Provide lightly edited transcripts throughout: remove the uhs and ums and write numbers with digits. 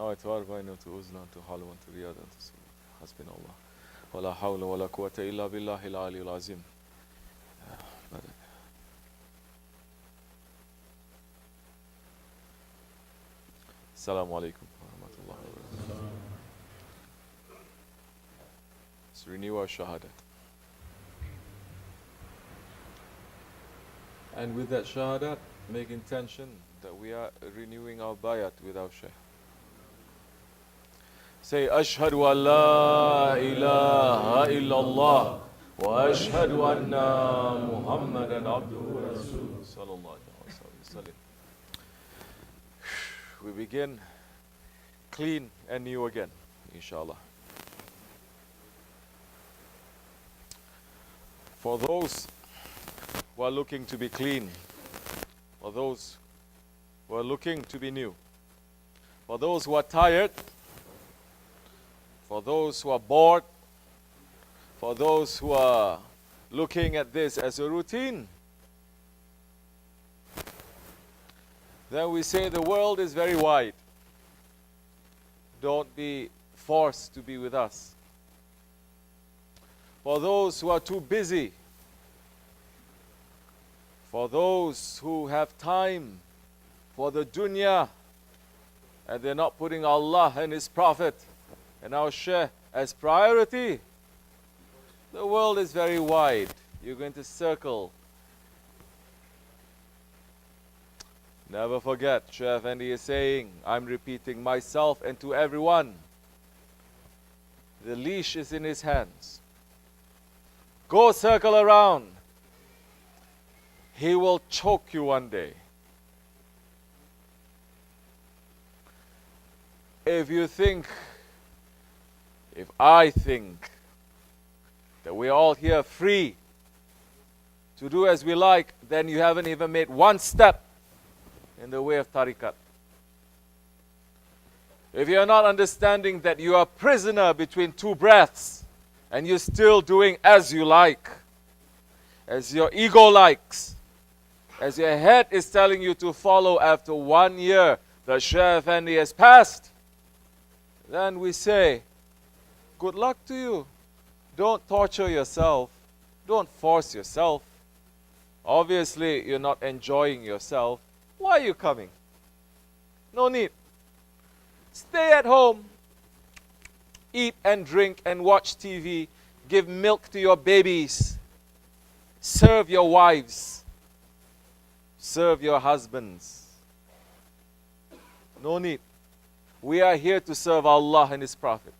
وأتوار بين تؤذنا تحال وأنت رياض أنت حسبنا الله ولا حول ولا قوة إلا بالله العلي العظيم. Assalamu alaikum wa rahmatullahi wa barakatuh. Let's renew our shahada. And with that shahada, make intention that we are renewing our bayat with our shaykh. Say, Ashhadu an la ilaha illallah wa ashhadu anna Muhammadan abduhu wa rasuluh sallallahu alaihi wasallam. We begin clean and new again, inshallah. For those who are looking to be clean, for those who are looking to be new, for those who are tired, for those who are bored, for those who are looking at this as a routine, then we say the world is very wide. Don't be forced to be with us. For those who are too busy, for those who have time for the dunya, and they're not putting Allah and His Prophet and our Shaykh as priority, the world is very wide. You're going to circle. Never forget, Shaykh Effendi is saying, I'm repeating myself and to everyone, the leash is in his hands. Go circle around. He will choke you one day. If I think that we're all here free to do as we like, then you haven't even made one step in the way of tariqat. If you are not understanding that you are a prisoner between two breaths and you're still doing as you like, as your ego likes, as your head is telling you to follow after 1 year that Shaykh Effendi has passed, then we say, good luck to you. Don't torture yourself. Don't force yourself. Obviously, you're not enjoying yourself. Why are you coming? No need. Stay at home. Eat and drink and watch TV. Give milk to your babies. Serve your wives. Serve your husbands. No need. We are here to serve Allah and His Prophet.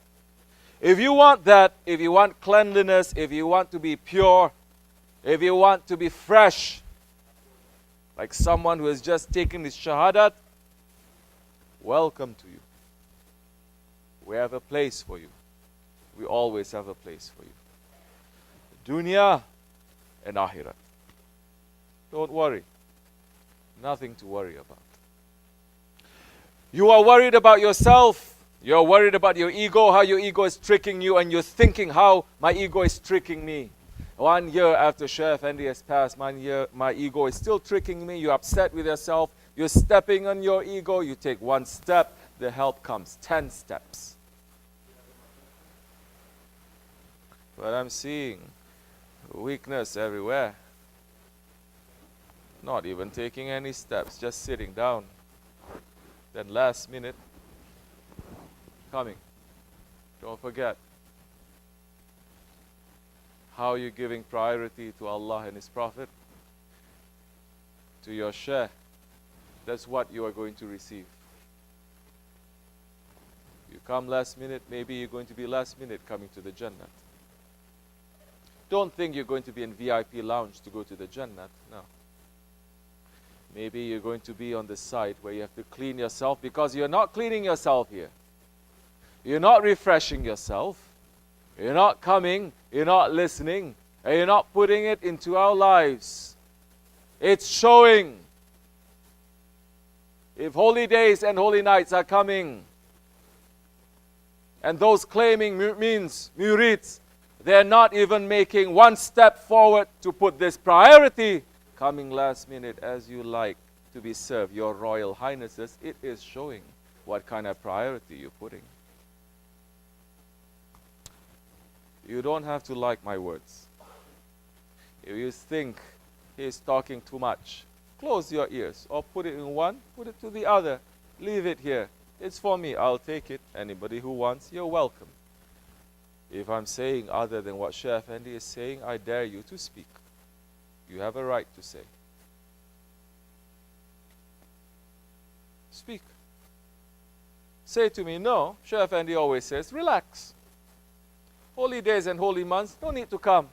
If you want that, if you want cleanliness, if you want to be pure, if you want to be fresh, like someone who has just taken his shahadat, welcome to you. We have a place for you. We always have a place for you. Dunya and Akhirat. Don't worry. Nothing to worry about. You are worried about yourself. You're worried about your ego, how your ego is tricking you, and you're thinking how my ego is tricking me. 1 year after Shaykh Effendi has passed, my ego is still tricking me. You're upset with yourself. You're stepping on your ego. You take 1 step, the help comes. 10 steps. But I'm seeing weakness everywhere. Not even taking any steps, just sitting down. Then last minute, coming. Don't forget. How are you giving priority to Allah and His Prophet? To your Shaykh. That's what you are going to receive. You come last minute, maybe you're going to be last minute coming to the Jannah. Don't think you're going to be in VIP lounge to go to the Jannah. No. Maybe you're going to be on the side where you have to clean yourself, because you're not cleaning yourself here. You're not refreshing yourself. You're not coming, you're not listening, and you're not putting it into our lives. It's showing. If holy days and holy nights are coming, and those claiming means murids, they're not even making 1 step forward to put this priority, coming last minute as you like to be served, your royal highnesses, it is showing. what kind of priority you're putting. You don't have to like my words. If you think he's talking too much, close your ears or put it in one, put it to the other. Leave it here. It's for me. I'll take it. Anybody who wants, you're welcome. If I'm saying other than what Sheikh Effendi is saying, I dare you to speak. You have a right to say. Speak. Say to me, no, Sheikh Effendi always says, relax. Holy days and holy months, no need to come.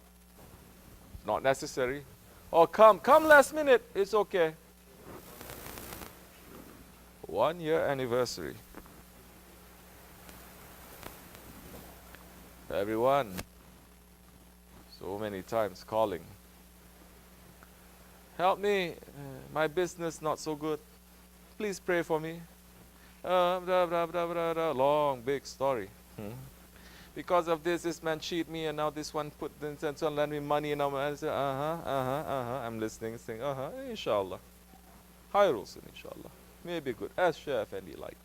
Not necessary. Or come last minute, it's okay. 1 year anniversary. Everyone, so many times calling. Help me, my business not so good. Please pray for me. Blah, blah, blah, blah, blah. Long, big story. Because of this man cheat me, and now this one put this and so on, lend me money, and I say, I'm listening, saying, inshallah. Khairul, inshallah. Maybe good, as Sheikh Effendi likes.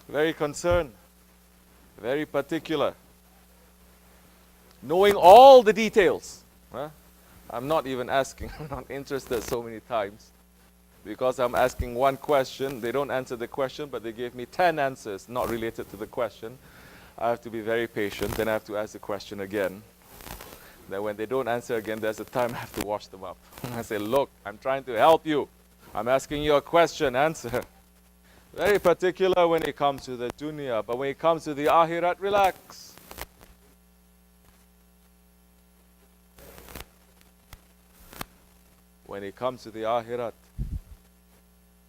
Very concerned, very particular. Knowing all the details. I'm not even asking, I'm not interested so many times. Because I'm asking one question, they don't answer the question, but they gave me 10 answers not related to the question. I have to be very patient, then I have to ask the question again. Then when they don't answer again, there's a time I have to wash them up. I say, look, I'm trying to help you. I'm asking you a question, answer. Very particular when it comes to the dunya, but when it comes to the akhirat, relax. When it comes to the akhirat,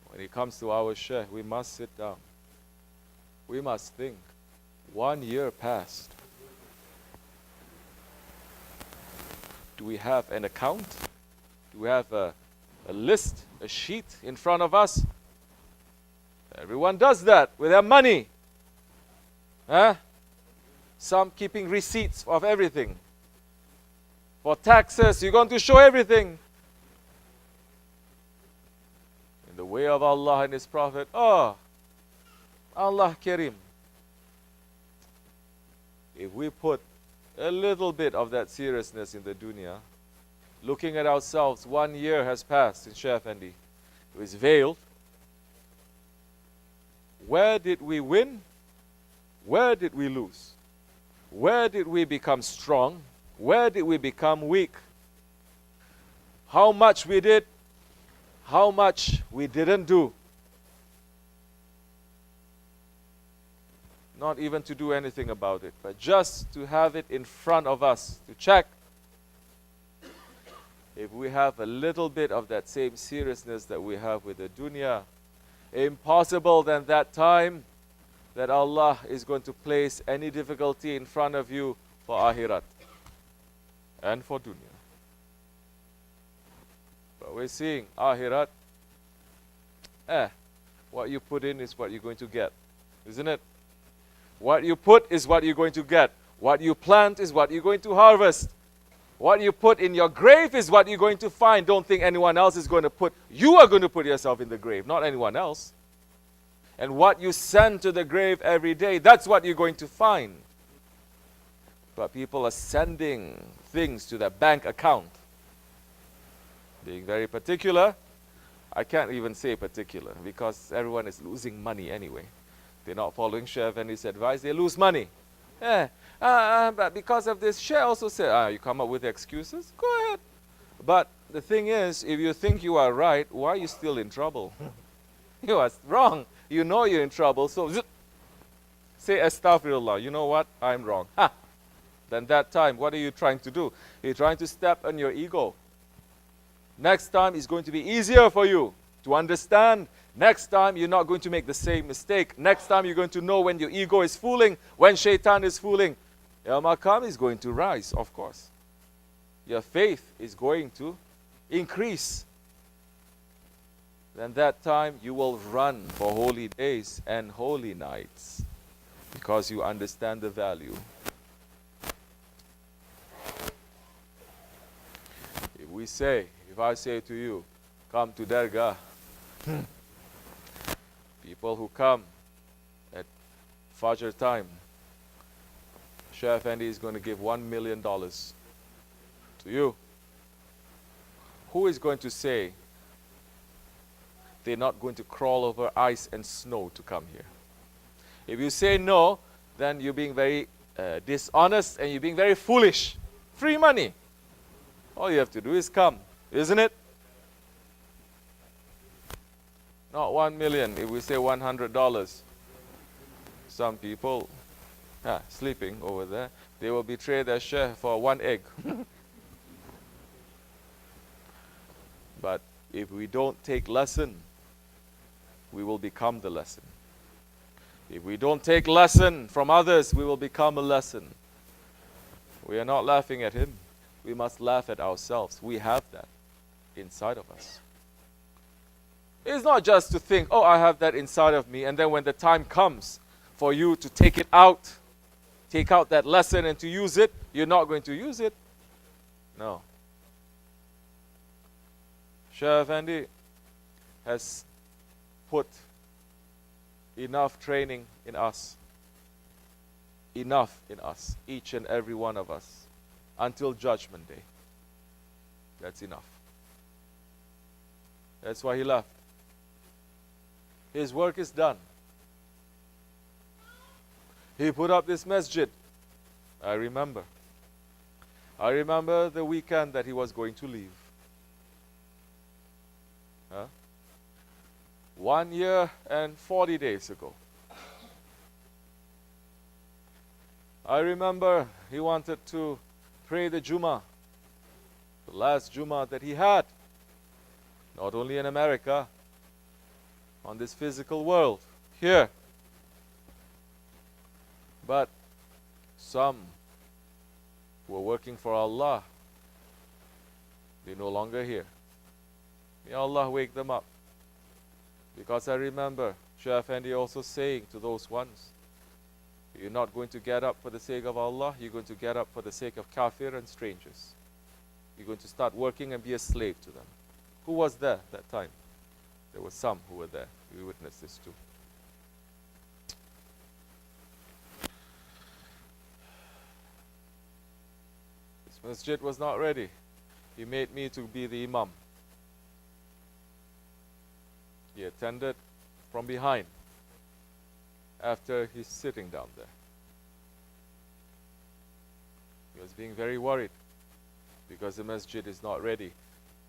when it comes to our Shaykh, we must sit down. We must think. 1 year passed. Do we have an account? Do we have a list, a sheet in front of us? Everyone does that with their money. Some keeping receipts of everything. For taxes, you're going to show everything. In the way of Allah and His Prophet, Allah Kareem. If we put a little bit of that seriousness in the dunya, looking at ourselves, 1 year has passed in Sheikh Effendi. It was veiled. Where did we win? Where did we lose? Where did we become strong? Where did we become weak? How much we did? How much we didn't do? Not even to do anything about it, but just to have it in front of us, to check. If we have a little bit of that same seriousness that we have with the dunya, impossible then that time that Allah is going to place any difficulty in front of you for akhirat and for dunya. But we're seeing akhirat, what you put in is what you're going to get, isn't it? What you put is what you're going to get. What you plant is what you're going to harvest. What you put in your grave is what you're going to find. Don't think anyone else is going to put. You are going to put yourself in the grave, not anyone else. And what you send to the grave every day, that's what you're going to find. But people are sending things to their bank account. Being very particular. I can't even say particular because everyone is losing money anyway. They're not following Sheikh Effendi's advice, they lose money. But because of this, Sheikh also said, you come up with excuses? Go ahead. But the thing is, if you think you are right, why are you still in trouble? You are wrong. You know you're in trouble, so say astaghfirullah. You know what? I'm wrong. Then that time, what are you trying to do? You're trying to step on your ego. Next time, it's going to be easier for you to understand. Next time, you're not going to make the same mistake. Next time, you're going to know when your ego is fooling, when shaitan is fooling. Your maqam is going to rise, of course. Your faith is going to increase. Then that time, you will run for holy days and holy nights because you understand the value. If I say to you, come to Dargah, People who come at Fajr time, Hoja Efendi is going to give $1 million to you. Who is going to say they're not going to crawl over ice and snow to come here? If you say no, then you're being very dishonest and you're being very foolish. Free money. All you have to do is come, isn't it? Not 1 million. If we say $100, some people sleeping over there, they will betray their share for 1 egg. But if we don't take lesson, we will become the lesson. If we don't take lesson from others, we will become a lesson. We are not laughing at him. We must laugh at ourselves. We have that inside of us. It's not just to think, oh, I have that inside of me, and then when the time comes for you to take it out, take out that lesson and to use it, you're not going to use it. No. Hoja Efendi has put enough training in us. Enough in us, each and every one of us, until Judgment Day. That's enough. That's why he left. His work is done. He put up this masjid. I remember the weekend that he was going to leave. 1 year and 40 days ago. I remember he wanted to pray the Jummah, the last Jummah that he had, not only in America, on this physical world, here. But some who are working for Allah, they're no longer here. May Allah wake them up. Because I remember Hoja Efendi also saying to those ones, you're not going to get up for the sake of Allah, you're going to get up for the sake of kafir and strangers. You're going to start working and be a slave to them. Who was there that time? There were some who were there. We witnessed this too. This masjid was not ready. He made me to be the imam. He attended from behind after he's sitting down there. He was being very worried because the masjid is not ready.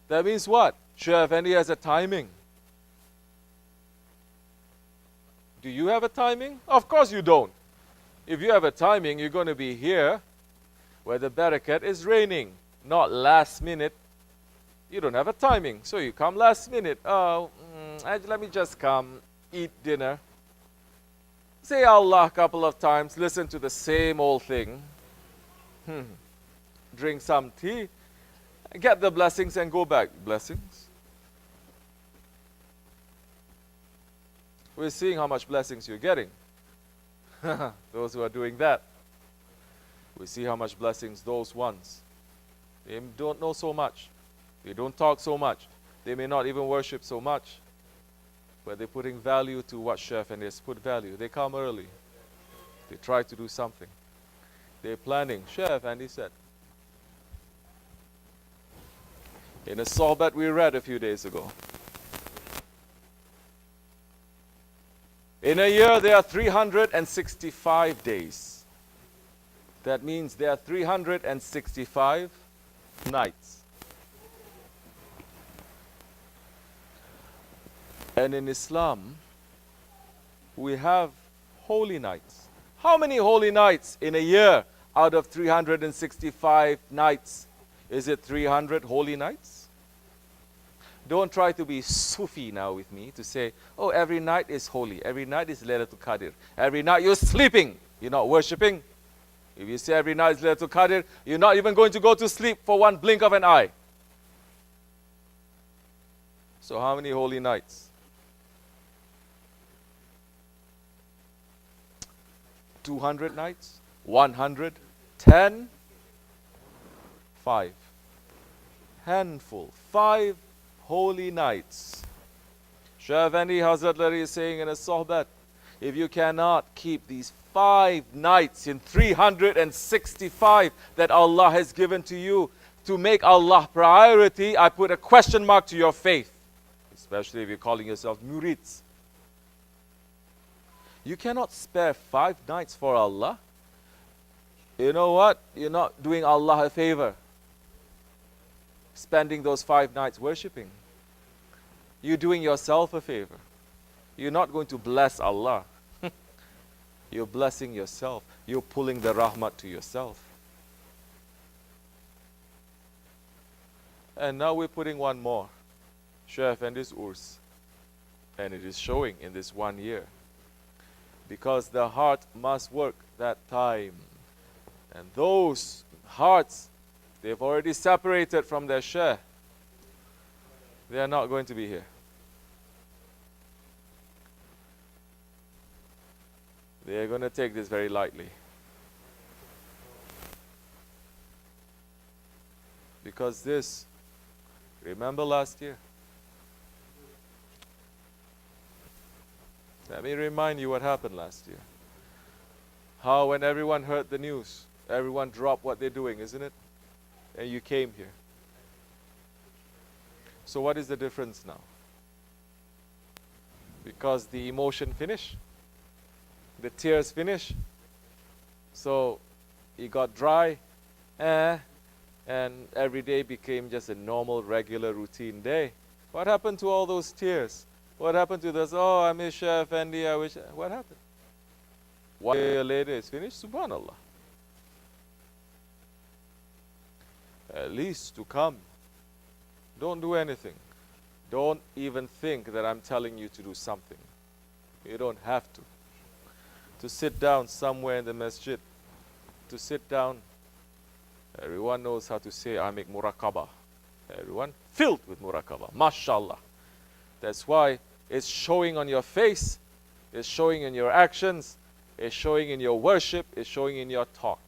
That means what? Hoja Efendi has a timing. Do you have a timing? Of course you don't. If you have a timing, you're going to be here where the barakat is raining, not last minute. You don't have a timing, so you come last minute. Oh, let me just come, eat dinner. Say Allah a couple of times, listen to the same old thing. Drink some tea, get the blessings and go back. Blessings? We're seeing how much blessings you're getting. Those who are doing that. We see how much blessings those ones. They don't know so much. They don't talk so much. They may not even worship so much. But they're putting value to what Hoja Efendi has put value. They come early. They try to do something. They're planning. Hoja Efendi said. In a sohbat we read a few days ago. In a year there are 365 days. That means there are 365 nights. And in Islam, we have holy nights. How many holy nights in a year out of 365 nights? Is it 300 holy nights? Don't try to be Sufi now with me to say, oh, every night is holy. Every night is Laylatul Qadr. Every night you're sleeping. You're not worshipping. If you say every night is Laylatul Qadr, you're not even going to go to sleep for one blink of an eye. So how many holy nights? 200 nights? 100? 10? 5. Handful. 5 holy nights. Shaykh Effendi Hazrat Lari is saying in a sohbat, if you cannot keep these 5 nights in 365 that Allah has given to you to make Allah priority, I put a question mark to your faith. Especially if you're calling yourself murids. You cannot spare 5 nights for Allah. You know what? You're not doing Allah a favor. Spending those 5 nights worshipping. You're doing yourself a favor. You're not going to bless Allah. You're blessing yourself. You're pulling the rahmat to yourself. And now we're putting one more. Shaykh Effendi's Urs. And it is showing in this 1 year. Because the heart must work that time. And those hearts, they've already separated from their Shaykh. They are not going to be here. They are going to take this very lightly. Because this, remember last year? Let me remind you what happened last year. How when everyone heard the news, everyone dropped what they're doing, isn't it? And you came here. So what is the difference now? Because the emotion finished. The tears finished. So it got dry. And every day became just a normal, regular, routine day. What happened to all those tears? What happened to this? Oh, I miss Shaykh Effendi, I wish. What happened? 1 year later, it's finished. Subhanallah. At least to come. Don't do anything. Don't even think that I'm telling you to do something. You don't have to. To sit down somewhere in the masjid. To sit down. Everyone knows how to say, I make muraqabah. Everyone filled with muraqabah. MashaAllah. That's why it's showing on your face. It's showing in your actions. It's showing in your worship. It's showing in your talk.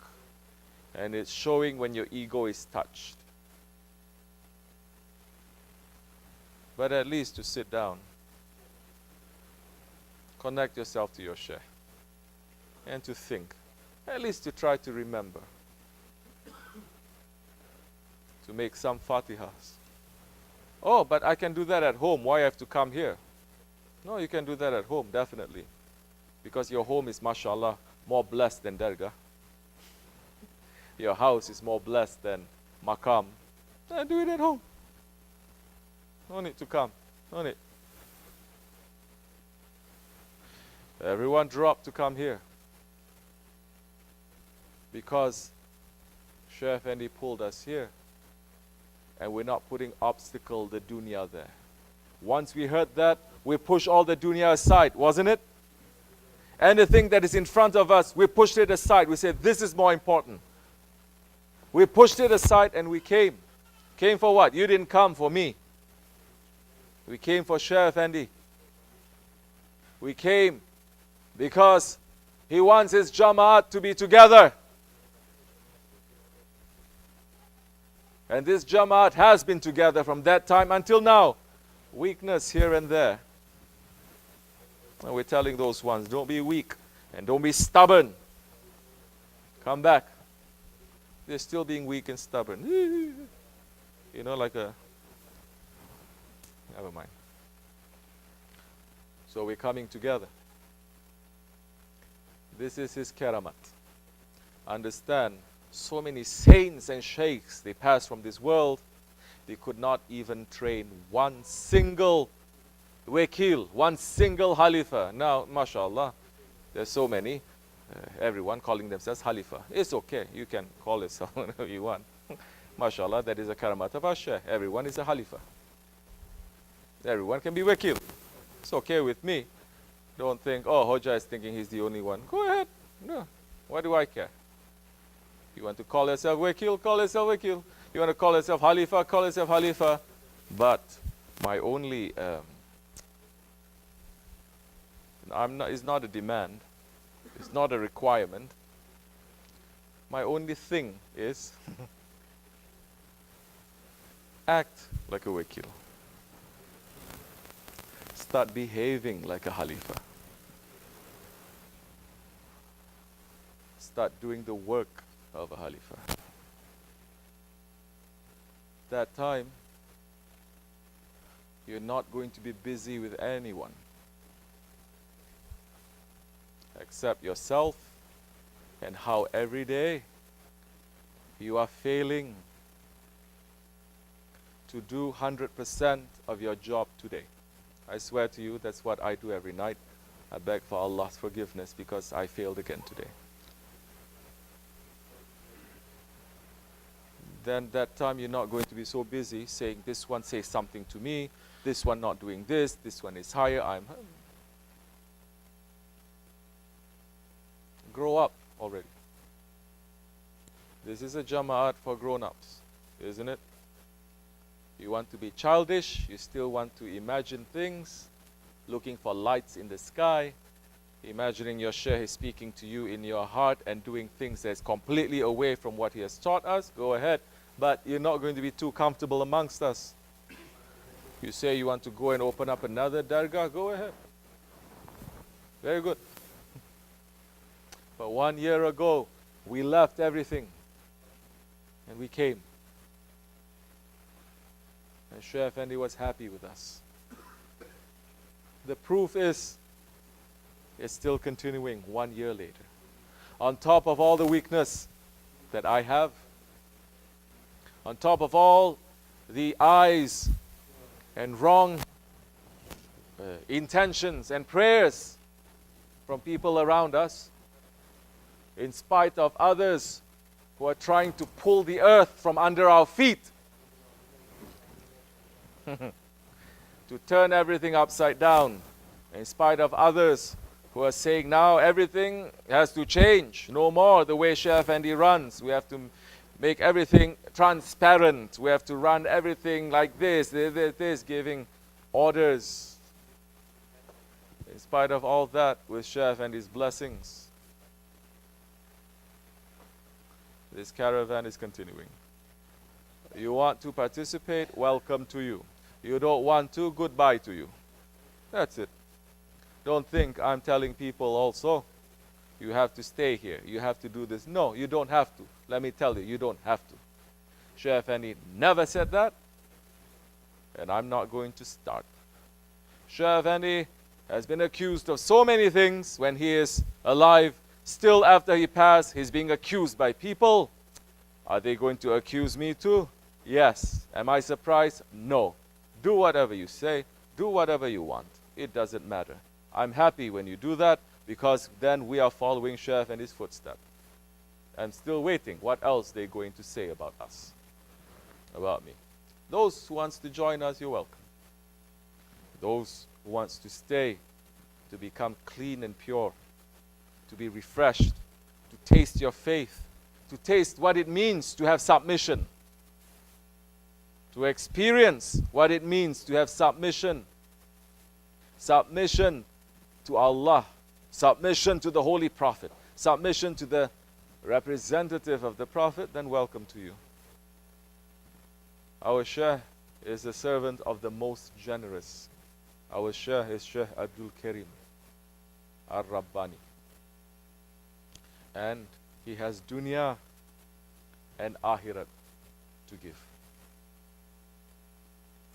And it's showing when your ego is touched. But at least to sit down. Connect yourself to your Shaykh. And to think. At least to try to remember. To make some fatihas. Oh, but I can do that at home. Why I have to come here? No, you can do that at home, definitely. Because your home is, mashallah, more blessed than Dargah. Your house is more blessed than Maqam. Then do it at home. No need to come. No need. Everyone dropped to come here. Because Shaykh Effendi pulled us here. And we're not putting obstacle, the dunya there. Once we heard that, we push all the dunya aside, wasn't it? Anything that is in front of us, we pushed it aside. We said, this is more important. We pushed it aside and we came. Came for what? You didn't come for me. We came for Shaykh Effendi. We came because he wants his Jamaat to be together. And this Jamaat has been together from that time until now. Weakness here and there. And we're telling those ones, don't be weak and don't be stubborn. Come back. They're still being weak and stubborn. You know, like a... Never mind. So we're coming together. This is his karamat. Understand, so many saints and sheikhs, they passed from this world. They could not even train one single wakil, one single Khalifa. Now, mashallah, there's so many. Everyone calling themselves Khalifa. It's okay. You can call yourself whatever you want. Mashallah, that is a karamat of our Shaykh. Everyone is a Khalifa. Everyone can be wakil. It's okay with me. Don't think, oh, Hoja is thinking he's the only one. Go ahead. No. What do I care? You want to call yourself wakil? Call yourself wakil. You want to call yourself Khalifa? Call yourself Khalifa. But my only... it's not a demand. It's not a requirement. My only thing is act like a wakil. start behaving like a Khalifa. Start doing the work of a Khalifa. That time, you're not going to be busy with anyone except yourself and how every day you are failing to do 100% of your job today. I swear to you, that's what I do every night. I beg for Allah's forgiveness because I failed again today. Then that time you're not going to be so busy saying, this one says something to me, this one not doing this one is higher, I'm... Grow up already. This is a Jama'at for grown-ups, isn't it? You want to be childish, you still want to imagine things, looking for lights in the sky, imagining your Shaykh is speaking to you in your heart and doing things that's completely away from what he has taught us, go ahead. But you're not going to be too comfortable amongst us. You say you want to go and open up another dargah, go ahead. Very good. But 1 year ago, we left everything and we came. And Shaykh Effendi was happy with us. The proof is, it's still continuing 1 year later. On top of all the weakness that I have, on top of all the eyes and wrong intentions and prayers from people around us, in spite of others who are trying to pull the earth from under our feet, to turn everything upside down, in spite of others who are saying now everything has to change, no more the way Shaykh Effendi runs, we have to make everything transparent, we have to run everything like this, giving orders. In spite of all that, with Shaykh Effendi's blessings, this caravan is continuing. You want to participate? Welcome to you. You don't want to? Goodbye to you. That's it. Don't think I'm telling people also, you have to stay here, you have to do this. No, you don't have to. Let me tell you, you don't have to. Shaykh Effendi never said that, and I'm not going to start. Shaykh Effendi has been accused of so many things when he is alive. Still, after he passed, he's being accused by people. Are they going to accuse me too? Yes. Am I surprised? No. Do whatever you say. Do whatever you want. It doesn't matter. I'm happy when you do that, because then we are following Shaykh and his footsteps. I'm still waiting. What else they're going to say about us, about me. Those who wants to join us, you're welcome. Those who wants to stay, to become clean and pure, to be refreshed, to taste your faith, to taste what it means to have submission, to experience what it means to have submission. Submission to Allah, submission to the Holy Prophet, submission to the representative of the Prophet, then welcome to you. Our Shaykh is a servant of the most generous. Our Shaykh is Shaykh Abdul Karim Ar-Rabbani. And he has dunya and akhirat to give.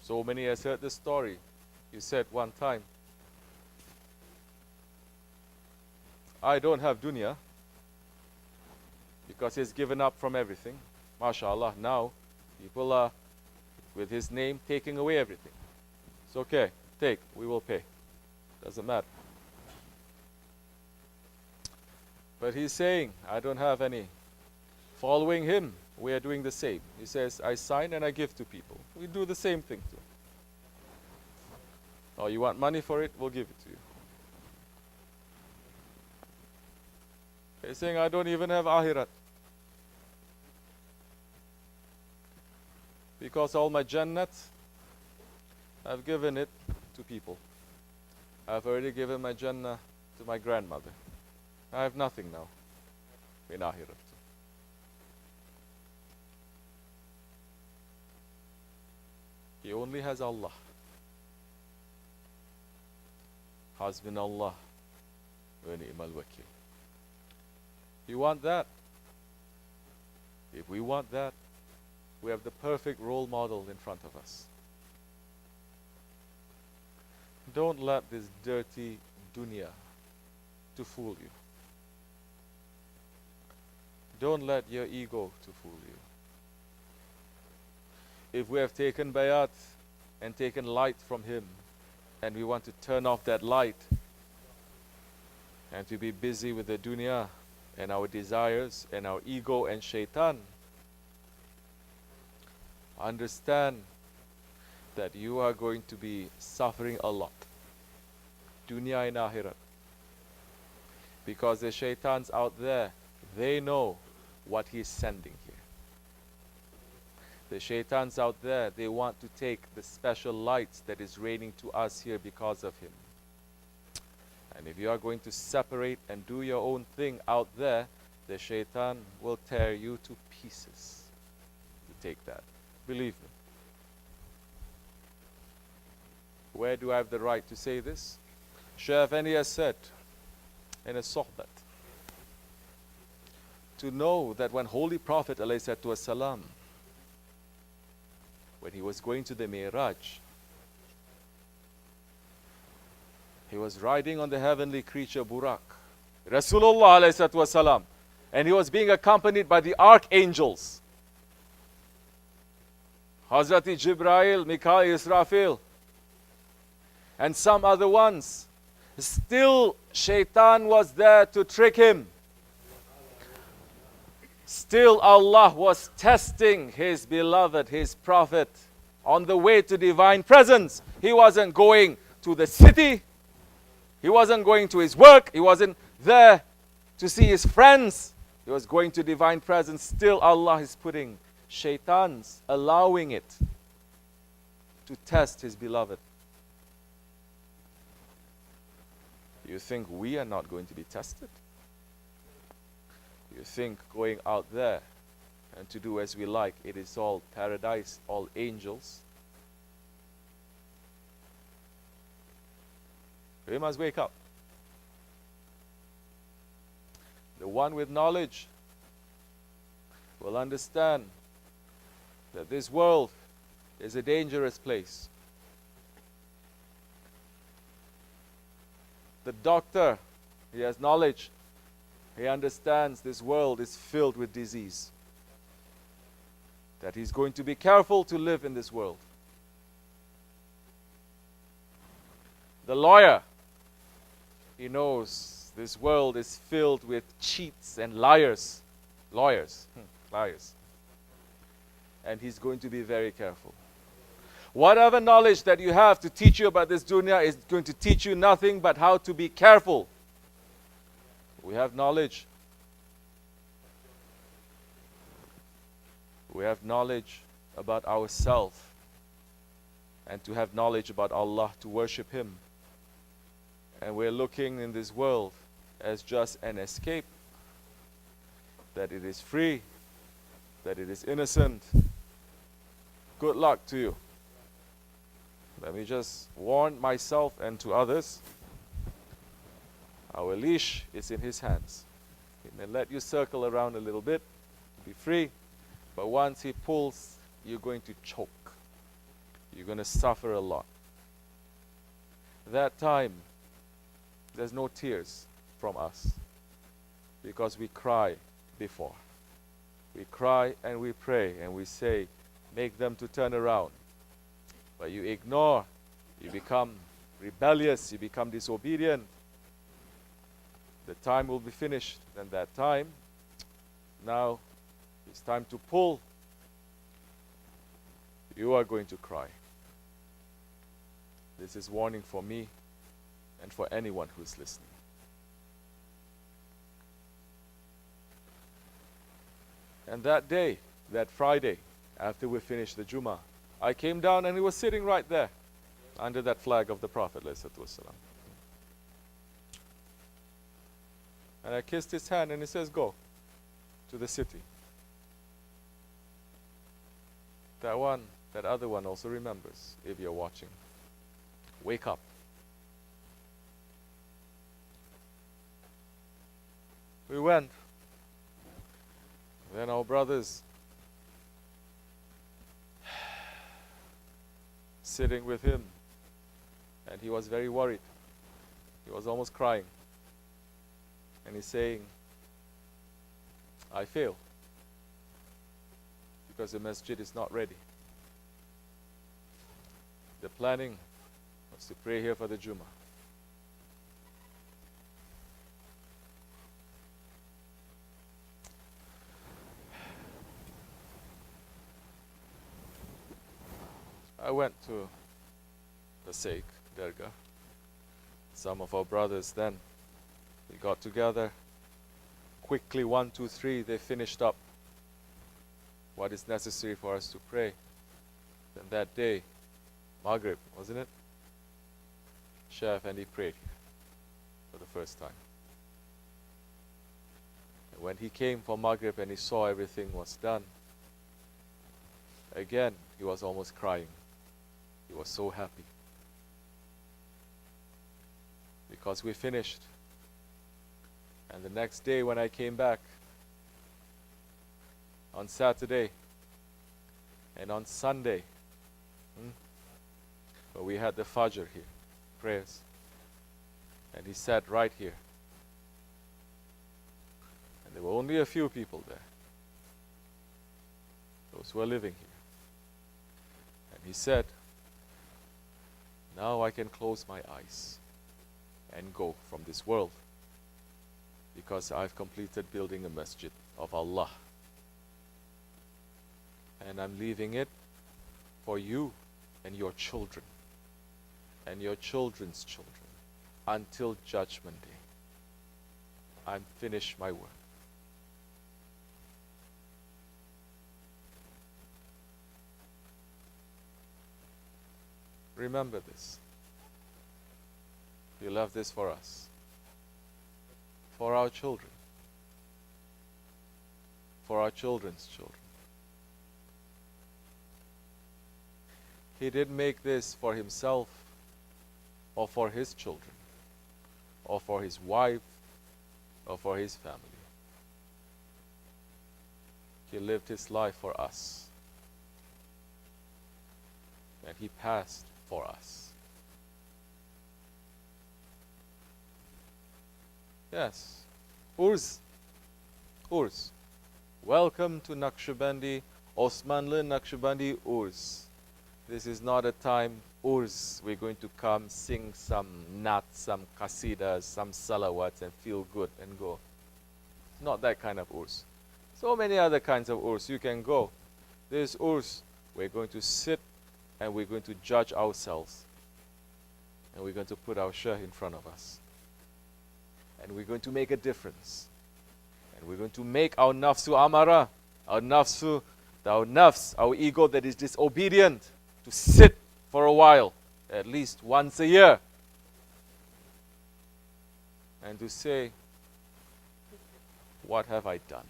So many has heard this story. He said one time, I don't have dunya because he's given up from everything. MashaAllah, now people are, with his name, taking away everything. It's okay, take, we will pay. Doesn't matter. But he's saying, I don't have any. Following him, we are doing the same. He says, I sign and I give to people. We do the same thing too. Oh, you want money for it? We'll give it to you. He's saying, I don't even have akhirat. Because all my jannat, I've given it to people. I've already given my jannah to my grandmother. I have nothing now in akhirat. He only has Allah. Hasbunallah wa ni'mal wakil. You want that? If we want that, we have the perfect role model in front of us. Don't let this dirty dunya to fool you. Don't let your ego to fool you. If we have taken bayat and taken light from him, and we want to turn off that light and to be busy with the dunya and our desires and our ego and shaitan, understand that you are going to be suffering a lot, dunya and akhirat. Because the shaitans out there, they know what he's sending here. The shaitans out there, they want to take the special lights that is raining to us here because of him. And if you are going to separate and do your own thing out there, the shaitan will tear you to pieces to take that. Believe me. Where do I have the right to say this? Shaykh Effendi has said in a sohbat, to know that when Holy Prophet ﷺ, when he was going to the Mi'raj, he was riding on the heavenly creature Burak, Rasulullah ﷺ, and he was being accompanied by the archangels, Hazrati Jibrail, Mikail, Israfil, and some other ones. Still, shaitan was there to trick him. Still, Allah was testing His beloved, His Prophet, on the way to divine presence. He wasn't going to the city. He wasn't going to his work. He wasn't there to see his friends. He was going to divine presence. Still, Allah is putting shaitans, allowing it to test His beloved. You think we are not going to be tested? You think going out there and to do as we like, it is all paradise, all angels? We must wake up. The one with knowledge will understand that this world is a dangerous place. The doctor, he has knowledge. He understands this world is filled with disease. That he's going to be careful to live in this world. The lawyer, he knows this world is filled with cheats and liars. Liars. And he's going to be very careful. Whatever knowledge that you have to teach you about this dunya is going to teach you nothing but how to be careful. We have knowledge. We have knowledge about ourselves. And to have knowledge about Allah, to worship Him. And we're looking in this world as just an escape. That it is free. That it is innocent. Good luck to you. Let me just warn myself and to others. Our leash is in His hands. He may let you circle around a little bit to be free. But once He pulls, you're going to choke. You're going to suffer a lot. That time, there's no tears from us. Because we cry before. We cry and we pray and we say, make them to turn around. But you ignore, you become rebellious, you become disobedient. The time will be finished. And that time, now it's time to pull. You are going to cry. This is warning for me and for anyone who's listening. And that day, that Friday, after we finished the Jummah, I came down and he was sitting right there under that flag of the Prophet ﷺ. And I kissed his hand and he says, go to the city. That other one also remembers, if you're watching. Wake up. We went. Then our brothers sitting with him, and he was very worried. He was almost crying. And he's saying, I fail because the masjid is not ready. The planning was to pray here for the Jummah. I went to the Sheikh Dergah. Some of our brothers then, we got together. Quickly, 1, 2, 3, they finished up what is necessary for us to pray. Then that day, Maghrib, wasn't it? Hoja Efendi prayed here for the first time. And when he came for Maghrib and he saw everything was done, again, he was almost crying. He was so happy. Because we finished. And the next day when I came back, on Saturday and on Sunday, but we had the Fajr here, prayers. And he sat right here. And there were only a few people there, those who are living here. And he said, now I can close my eyes and go from this world because I've completed building a masjid of Allah. And I'm leaving it for you and your children and your children's children until Judgment Day. I'm finished my work. Remember this. He left this for us, for our children, for our children's children. He didn't make this for himself or for his children or for his wife or for his family. He lived his life for us, and he passed for us. Yes, Urs. Welcome to Naqshbandi, Osmanlı Naqshbandi Urs. This is not a time, Urs, we're going to come sing some nats, some qasidas, some salawats and feel good and go. Not that kind of Urs. So many other kinds of Urs you can go. This Urs, we're going to sit and we're going to judge ourselves. And we're going to put our shah in front of us. And we're going to make a difference. And we're going to make our nafsu amara, our nafs, our ego that is disobedient, to sit for a while, at least once a year. And to say, what have I done?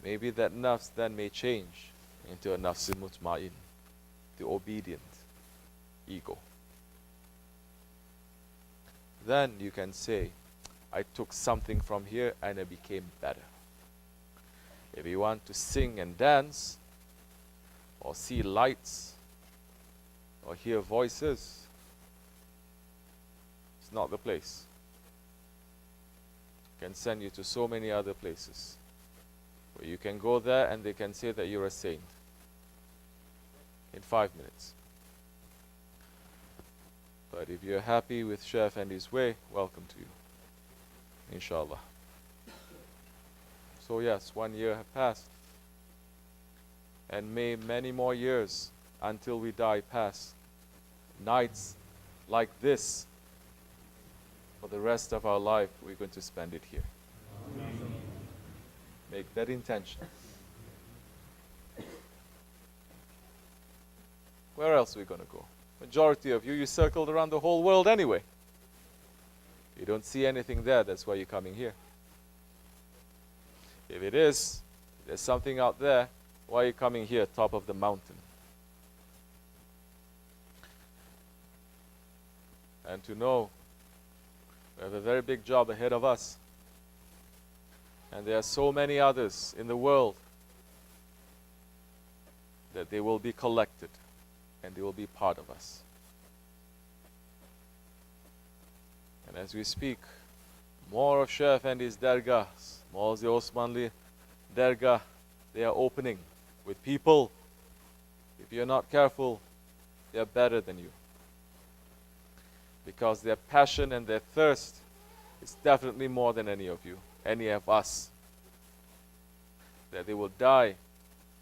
Maybe that nafs then may change into a nafs mutma'in, the obedient ego. Then you can say, I took something from here and I became better. If you want to sing and dance, or see lights, or hear voices, it's not the place. It can send you to so many other places where you can go there and they can say that you're a saint in 5 minutes. But if you're happy with Hoja Efendi's way, welcome to you, inshallah. So yes, 1 year have passed, and may many more years until we die pass. Nights like this, for the rest of our life, we're going to spend it here. Amen. Make that intention. Where else are we going to go? Majority of you circled around the whole world anyway. You don't see anything there, that's why you're coming here. If it is, there's something out there, why are you coming here, top of the mountain? And to know We have a very big job ahead of us. And there are so many others in the world that they will be collected and they will be part of us. And as we speak, more of Shaykh Effendi's dergahs, more of the Osmanli dergah, they are opening with people. If you're not careful, they are better than you. Because their passion and their thirst is definitely more than any of you, any of us. That they will die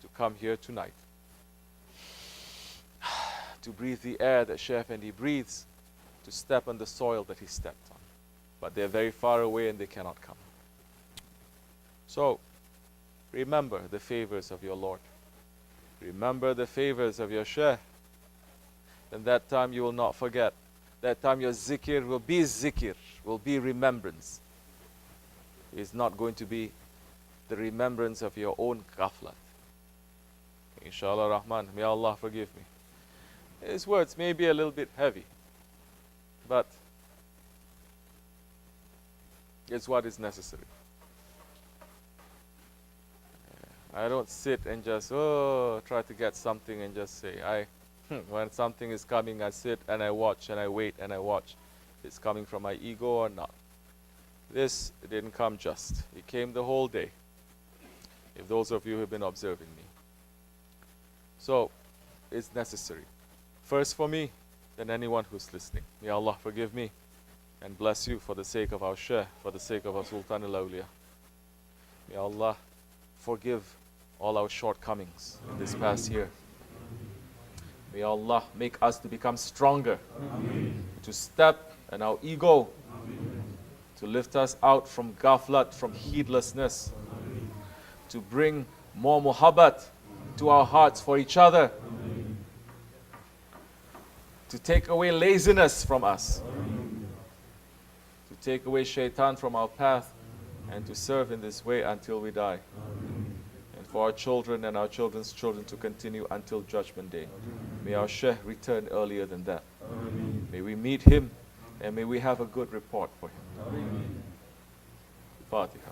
to come here tonight. To breathe the air that Shaykh Effendi breathes, to step on the soil that he stepped on. But they're very far away and they cannot come. So, remember the favors of your Lord. Remember the favors of your Shaykh. And that time you will not forget. That time your zikr, will be remembrance. It's not going to be the remembrance of your own ghaflat. Inshallah Rahman, may Allah forgive me. His words may be a little bit heavy, but it's what is necessary. I don't sit and just, try to get something and just say. When something is coming, I sit and I watch and I wait and I watch. It's coming from my ego or not. This didn't come just. It came the whole day. If those of you who have been observing me. So, it's necessary. First for me, then anyone who's listening. May Allah forgive me and bless you for the sake of our Shaykh, for the sake of our Sultan al-Awliya. May Allah forgive all our shortcomings in this past year. May Allah make us to become stronger, to step in our ego, to lift us out from ghaflat, from heedlessness, to bring more muhabbat to our hearts for each other, to take away laziness from us, to take away shaitan from our path, and to serve in this way until we die. And for our children and our children's children to continue until Judgment Day. May our Shaykh return earlier than that. May we meet him and may we have a good report for him. Fatiha.